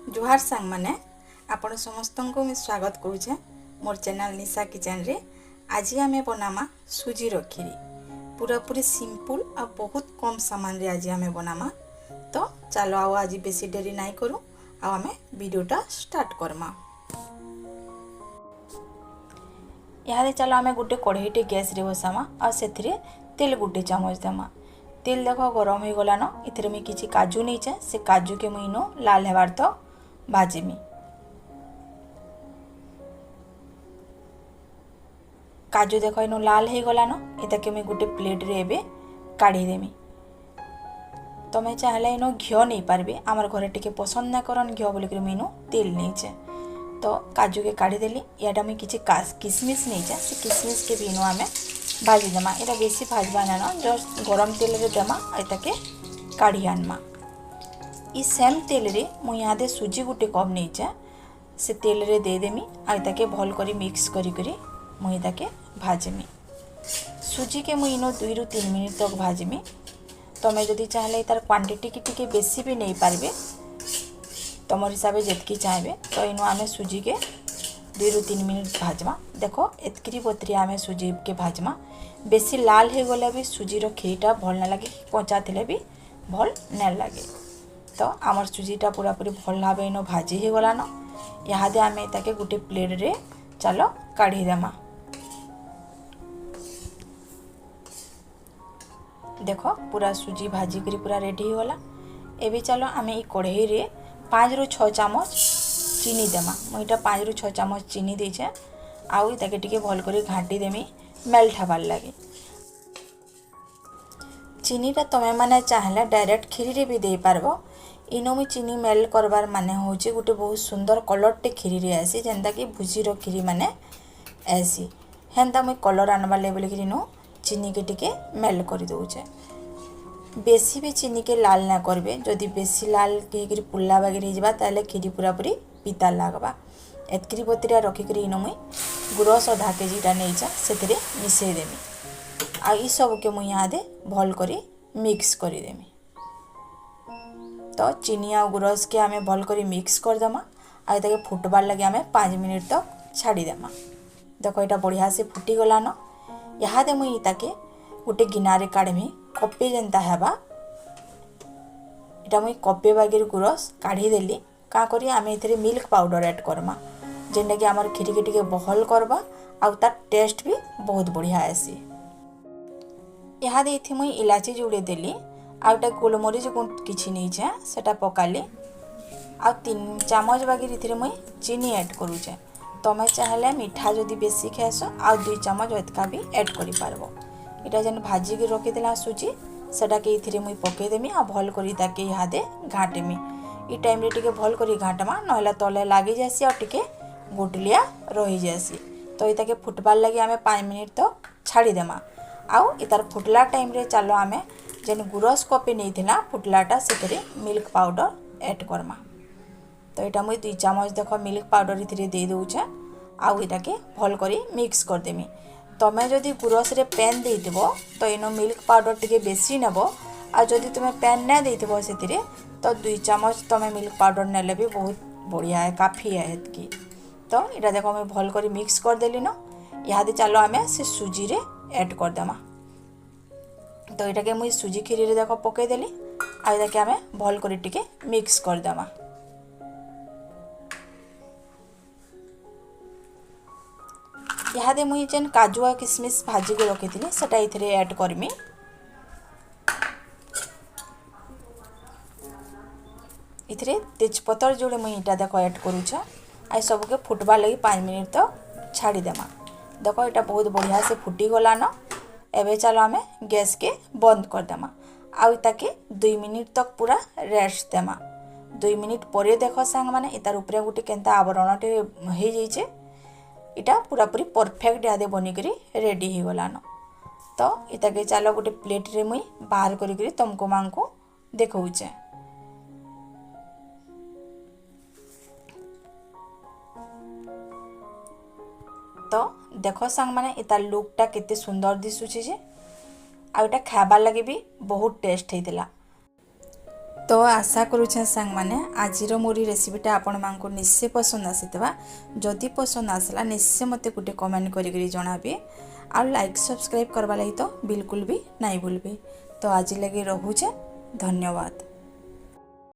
जुहार सांग माने आपण समस्त को मैं स्वागत करुचे मोर चैनल निशा किचन रे। आज आमे बनामा सुजी रो खीरी पूरा पूरी सिंपल और बहुत कम सामान रे आज आमे बनामा। तो चलो आओ आज बेसी देरी नहीं करू आ आमे वीडियोटा स्टार्ट करमा। यहाँ चलो आमे गोटे कढ़ईटे गैस रे बसामा और सेथिरे तेल गोटे चामच देमा। तेल देख गरम हो गलान इथिरे मुई किछि काजू नहींचे से काजू के मुई नो लाल हेबार तो भाजिमी। काजू देख इनो लाल हो गलान इताके मुई गोटे प्लेट रे एबे काढ़ी देमी। तमे चाहले इनो घिओ नहीं पारबे आमर घरे टिके पसंद ना करन घिओ बोली मुई नो तेल नहींचे तो काजू के काढ़ी देली। याटा मुई किछि किसमिस नहींचे से किसमिस के भी इनो आमे भाजी देमा। एटा बेसी भाजबा ना जस्ट गरम तेल रे देमा एताके काढ़ी आनमा। ई सेम तेल रे मु यहाँ दे सुजी गोटे कप नहींचे से तेल रे दे देमी आ एताके भल करी मिक्स करी करी मु एताके भाजमी। सुजी के मु इनो 2 ରୁ 3 मिनिट तक भाजमी। तमे जदि चाहले तार क्वांटिटी की टिके बेसी भी नहीं पारबे तमर हिसाब जेतकी चाहबे तो इनो आमे सुजी के 2 ରୁ 3 मिनिट भाजमा। देखो एतकरी बतरी आमे सुजी के भाजमा। बेसी लाल हो गले भी सुजी रो खीरटा भल ना लगे कच्चा थिले भी भल ना लगे। तो आमर सुजीटा पूरा पूरी भल भाव इनो भाजी हो गलान। यहाँ दे आमे ताके गोटे प्लेट रे चलो काढ़ी देमा। देखो पूरा सुजी भाजी करी पूरा रेडी हो गला। एबे चलो आमे ई कढ़ई रे 5 ରୁ 6 चामच चीनी देमा। मुईटा 5 ରୁ 6 चामच चीनी देछे आउ ताके टिके भल करी घाटी देमी मेल्ट हबार लगे। चीनीटा तमे माने चाहले डायरेक्ट खीरी रे भी दे पारबो। इनो मुई चीनी मेल्ट करबार माने होचे गोटे बहुत सुंदर कलरटे खीरी रे आसी जेंता कि भुजीर खीरी माने ऐसी हेंता मुई कलर आनबार ले बोली कि नो चीनी के टिके मेल्ट कर दउचे। बेसी भी चीनी के लाल ना करबे जदि बेसी लाल के पुल्ला बागे हो जाबा ताले खीरी पूरा पूरी पिता लागबा। एतकरी बतरिया रखी करी इनो मुई गुरस आधा केजीटा नहींचा सेतिरे मिसई देमी आ ई सब के मुई यहाँ दे भल करी मिक्स करी देमी। तो चीनी आ गुरस के आमे भल करी मिक्स कर देमा आ ताके फुटबार लगे आमे 5 मिनिट तक छाड़ी देमा। देखो एटा बढ़िया से फुटी गलान। यहाँ दे मुई ताके गोटे गिनारे काढ़मी कपे जेंता हेबा एटा मुई कपे बागिर गुरस काढ़ी देली। का करी आमे एथिरे मिल्क पाउडर ऐड करमा जेंटा कि आमर खीरी के टिके बहल करबा आ तार टेस्ट भी बहुत बढ़िया आसी। यहाँ दे मुई इलाची जोड़े देली आउटा गोलमरीच किछि नहीं छे सेटा पकाली आ 3 चामच बागी इथिरे मुई चीनी ऐड करूचे। तमे चाहले मीठा जदि बेसी खाएस आ 2 चामच एतका भी ऐड करि पारबो। इटा जेन भाजी के रखि देला सुजी सेटा के इथिरे मुई पके देमी आ भल करी ताके यहाँ दे घाटेमी। ई टाइम रे टिके भल करी घाटमा नहला तले लागी जासी आ टिके गोटलिया रही जासी। तो इता के फुटबार लगे आमे 5 मिनिट तो छाड़ी देमा। आउ इतार फुटला टाइम रे चलो आमे जेन गुरस कपे नहीं थिला फुटलाटा सेतरे मिल्क पाउडर ऐड करमा। तो इटा मुई 2 चामच देखो मिल्क पाउडर इथिरे दे दउचे आउ इटा के भल करी मिक्स कर देमी। तमे जदि गुरस रे पैन देइतबो तो इनो मिल्क पाउडर टिके बेसी नेबो आ जदि तुमे पैन ना देइतबो सेतिरे तो 2 चामच तमे मिल्क पाउडर नेले भी बहुत बढ़िया है काफी है एतकी। तो इटा देखो मैं भल करी मिक्स कर देली न। यहाँ दे चलो आमे से सुजी रे ऐड कर देमा। तो इटा के मुई सुजी खीरी रे देखो पके देली आ इटा के आमे भल करी टिके मिक्स कर देमा। यहाँ दे मुई जेन काजू आ किसमिस भाजी के रखी थी सेटा इथिरे ऐड करमी। इथिरे तेजपत्तर जोड़े मुई इटा देखो ऐड करूछा आ सब के फुटबार लगी 5 मिनिट तक छाड़ी देमा। देखो इटा बहुत बढ़िया से फुटी गलान। एबे चलो आमे गैस के बंद कर देमा आउ ताके 2 मिनिट तक पूरा रेस्ट देमा। 2 मिनिट परे देखो सांग माने इतार ऊपर गोटे केनता आवरणटे हो जाइछे। इटा पूरा पूरी परफेक्ट यादे बनी करी रेडी हो गलान। तो इता के चलो गोटे प्लेट रे मुई बाहर करी करी तुमको मांको देखौचे। तो देखो सांग माने इतार लुकटा केते सुंदर दिसुचे जे आ एटा खाबार लगे भी बहुत टेस्ट हेतिला। तो आशा करुछे सांग माने आजिर मोरी रेसिपीटा आपण मानकु निश्चय पसंद आसीतबा जदि पसंद आसला निश्चय मते गुटे कमेंट करी जणाबी आ लाइक सब्सक्राइब करवा लगी तो बिल्कुल भी नहीं भूलबे। तो आज लगे रहुचे धन्यवाद।